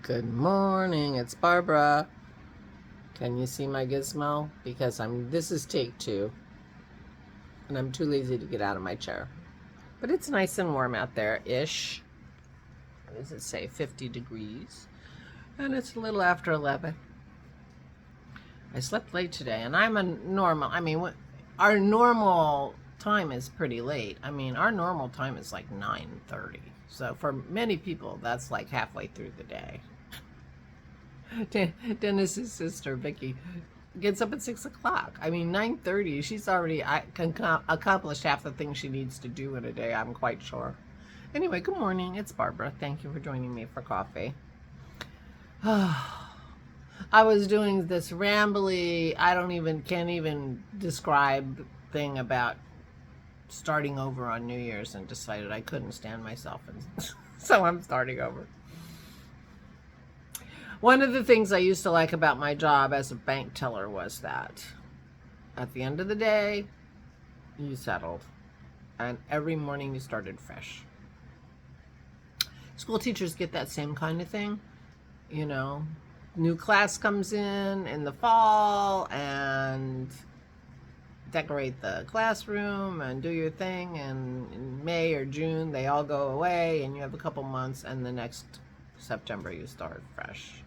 Good morning, it's Barbara. Can you see my gizmo? Because this is take 2, and I'm too lazy to get out of my chair. But it's nice and warm out there-ish. What does it say? 50 degrees. And it's a little after 11. I slept late today, and our normal time is pretty late. Our normal time is like 9:30. So for many people, that's like halfway through the day. Dennis's sister, Vicky, gets up at 6 o'clock. 9:30, she's already accomplished half the things she needs to do in a day, I'm quite sure. Anyway, good morning. It's Barbara. Thank you for joining me for coffee. I was doing this rambly, can't even describe thing about starting over on New Year's and decided I couldn't stand myself, and so I'm starting over. One of the things I used to like about my job as a bank teller was that at the end of the day, you settled, and every morning you started fresh. School teachers get that same kind of thing, New class comes in the fall, and decorate the classroom and do your thing, and in May or June they all go away and you have a couple months, and the next September you start fresh.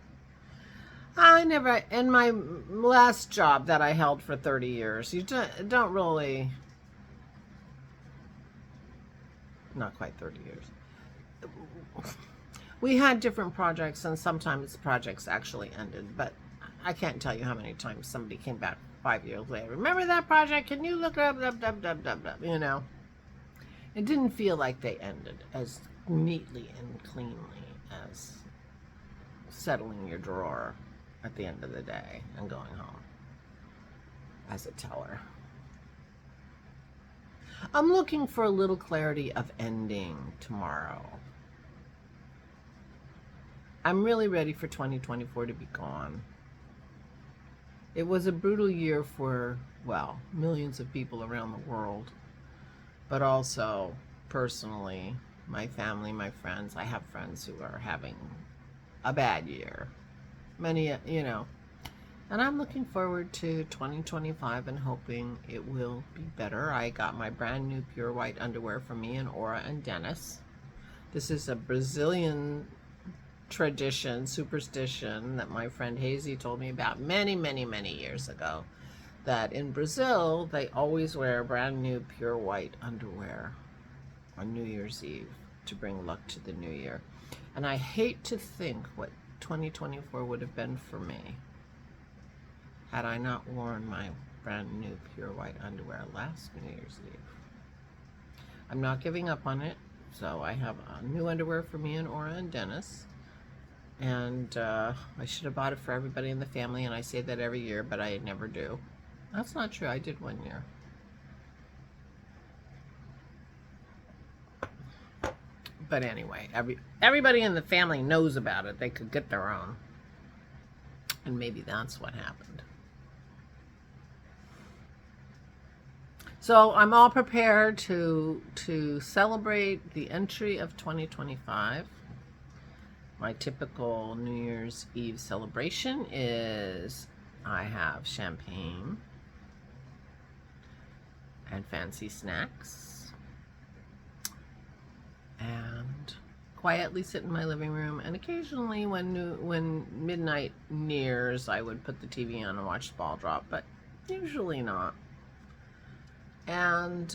In my last job that I held for 30 years, you don't really, not quite 30 years. We had different projects, and sometimes projects actually ended, but I can't tell you how many times somebody came back 5 years later. Remember that project? Can you look it up? It didn't feel like they ended as neatly and cleanly as settling your drawer at the end of the day and going home as a teller. I'm looking for a little clarity of ending tomorrow. I'm really ready for 2024 to be gone. It was a brutal year for, millions of people around the world, but also personally, my family, my friends. I have friends who are having a bad year. Many, and I'm looking forward to 2025 and hoping it will be better. I got my brand new pure white underwear from me and Aura and Dennis. This is a Brazilian tradition, superstition that my friend Hazy told me about many, many, many years ago, that in Brazil they always wear brand new pure white underwear on New Year's Eve to bring luck to the new year. And I hate to think what 2024 would have been for me had I not worn my brand new pure white underwear last New Year's Eve. I'm not giving up on it, so I have new underwear for me and Aura and Dennis. And I should have bought it for everybody in the family, and I say that every year, but I never do. That's not true. I did one year. But anyway, everybody in the family knows about it. They could get their own. And maybe that's what happened. So I'm all prepared to celebrate the entry of 2025. My typical New Year's Eve celebration is I have champagne and fancy snacks and quietly sit in my living room, and occasionally when midnight nears I would put the TV on and watch the ball drop, but usually not. And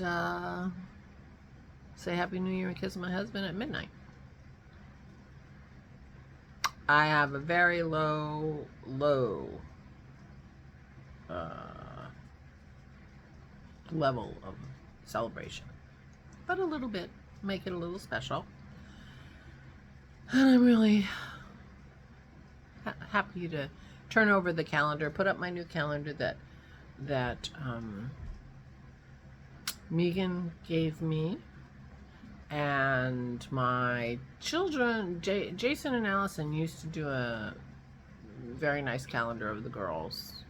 say Happy New Year and kiss my husband at midnight. I have a very low level of celebration, but a little bit, make it a little special. And I'm really happy to turn over the calendar, put up my new calendar that Megan gave me. And my children, Jason and Allison, used to do a very nice calendar of the girls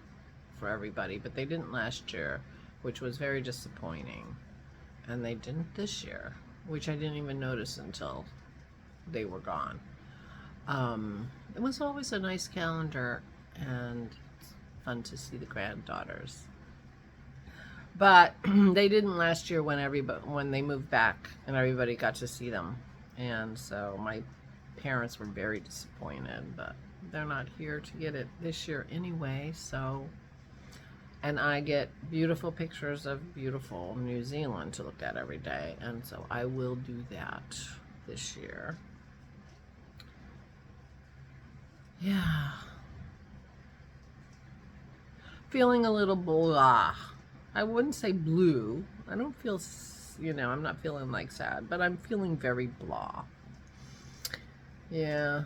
for everybody, but they didn't last year, which was very disappointing. And they didn't this year, which I didn't even notice until they were gone. It was always a nice calendar and fun to see the granddaughters. But they didn't last year when they moved back and everybody got to see them. And so my parents were very disappointed, but they're not here to get it this year anyway, so. And I get beautiful pictures of beautiful New Zealand to look at every day, and so I will do that this year. Yeah. Feeling a little blah. I wouldn't say blue. I don't feel, I'm not feeling like sad, but I'm feeling very blah. Yeah.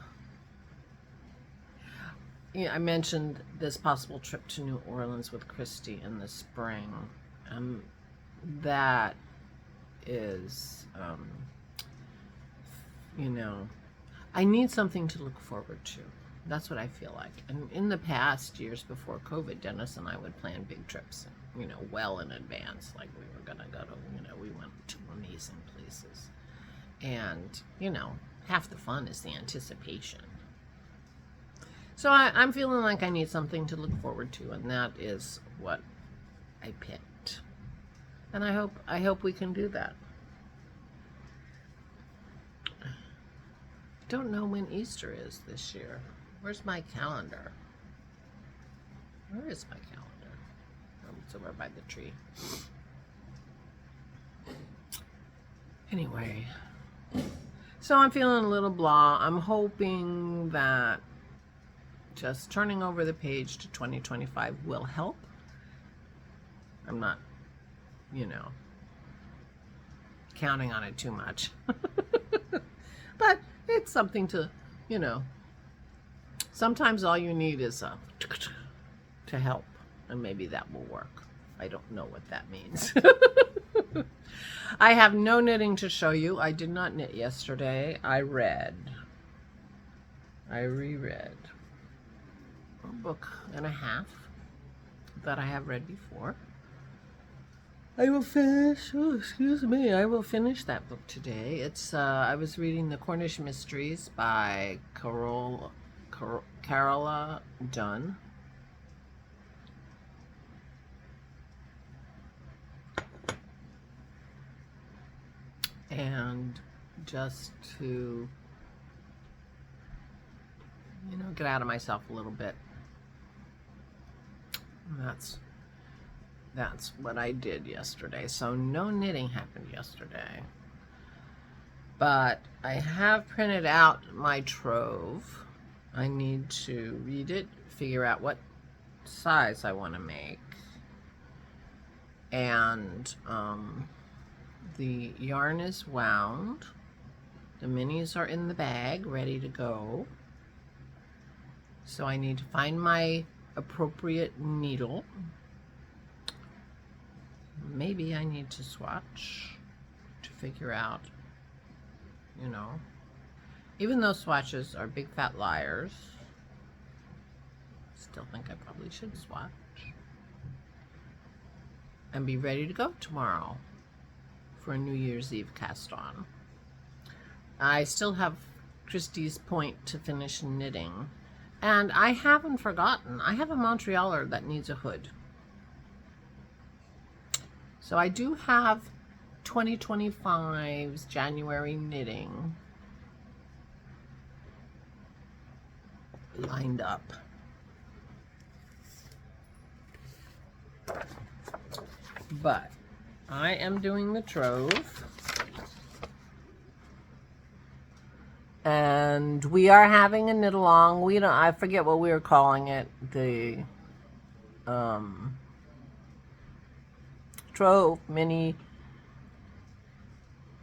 Yeah, I mentioned this possible trip to New Orleans with Christy in the spring. That is, I need something to look forward to. That's what I feel like. And in the past years before COVID, Dennis and I would plan big trips, well in advance. Like we were going to go to, we went to amazing places. And, half the fun is the anticipation. So I'm feeling like I need something to look forward to, and that is what I picked. And I hope we can do that. Don't know when Easter is this year. Where's my calendar? Where is my calendar? Oh, it's over by the tree. Anyway, so I'm feeling a little blah. I'm hoping that just turning over the page to 2025 will help. I'm not, counting on it too much. But it's something to, sometimes all you need is to help, and maybe that will work. I don't know what that means. I have no knitting to show you. I did not knit yesterday. I reread a book and a half that I have read before. I will finish, I will finish that book today. It's, I was reading The Cornish Mysteries by Carola Dunn. And just to, get out of myself a little bit. And that's what I did yesterday. So no knitting happened yesterday. But I have printed out my trove. I need to read it, figure out what size I want to make. And the yarn is wound. The minis are in the bag, ready to go. So I need to find my appropriate needle. Maybe I need to swatch to figure out, even though swatches are big fat liars, still think I probably should swatch and be ready to go tomorrow for a New Year's Eve cast on. I still have Christy's point to finish knitting, and I haven't forgotten. I have a Montrealer that needs a hood. So I do have 2025's January knitting lined up. But I am doing the trove. And we are having a knit along. I forget what we were calling it. The Trove mini.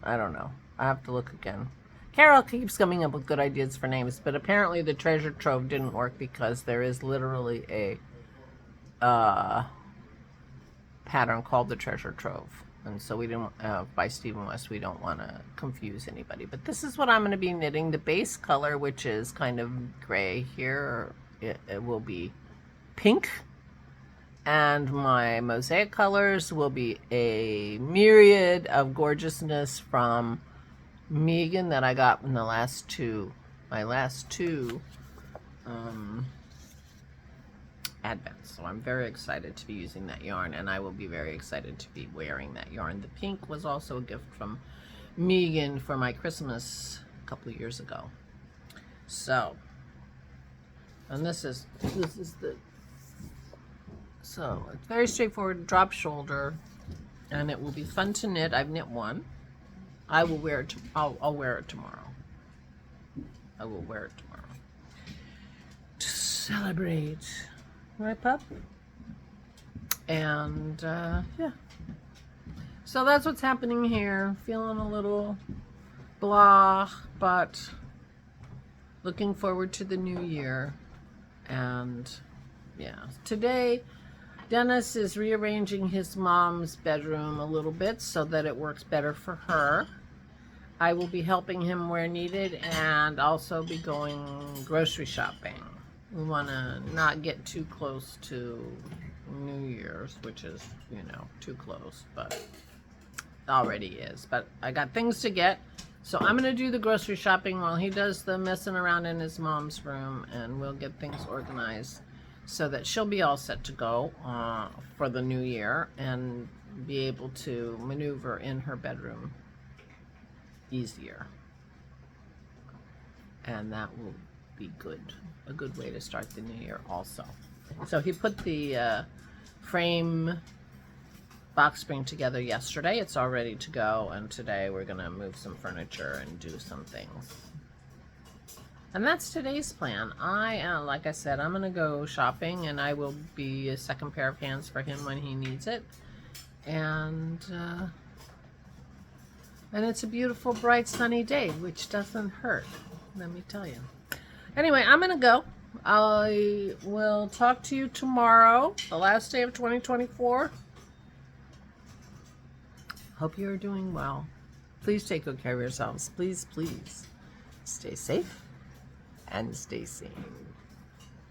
I don't know. I have to look again. Carol keeps coming up with good ideas for names, but apparently the treasure trove didn't work because there is literally a pattern called the treasure trove. And so we didn't, by Stephen West, we don't want to confuse anybody. But this is what I'm going to be knitting. The base color, which is kind of gray here, it will be pink. And my mosaic colors will be a myriad of gorgeousness from Megan that I got in the last two my last two Advents. So I'm very excited to be using that yarn, and I will be very excited to be wearing that yarn. The pink was also a gift from Megan for my Christmas a couple of years ago. So, and this is the, so it's very straightforward, drop shoulder, and it will be fun to knit. I've knit one. I will wear it, I'll wear it tomorrow. I will wear it tomorrow to celebrate. Right, pup? And yeah, so that's what's happening here. Feeling a little blah, but looking forward to the new year. And yeah, today Dennis is rearranging his mom's bedroom a little bit so that it works better for her. I will be helping him where needed and also be going grocery shopping. We want to not get too close to New Year's, which is, you know, too close, but it already is. But I got things to get, so I'm going to do the grocery shopping while he does the messing around in his mom's room, and we'll get things organized so that she'll be all set to go for the new year and be able to maneuver in her bedroom easier. And that will be good, a good way to start the new year also. So he put the frame box spring together yesterday. It's all ready to go, and today we're gonna move some furniture and do some things. And that's today's plan. Like I said, I'm gonna go shopping, and I will be a second pair of hands for him when he needs it. And it's a beautiful, bright, sunny day, which doesn't hurt, let me tell you. Anyway, I'm gonna go. I will talk to you tomorrow, the last day of 2024. Hope you're doing well. Please take good care of yourselves. Please, please stay safe and stay sane.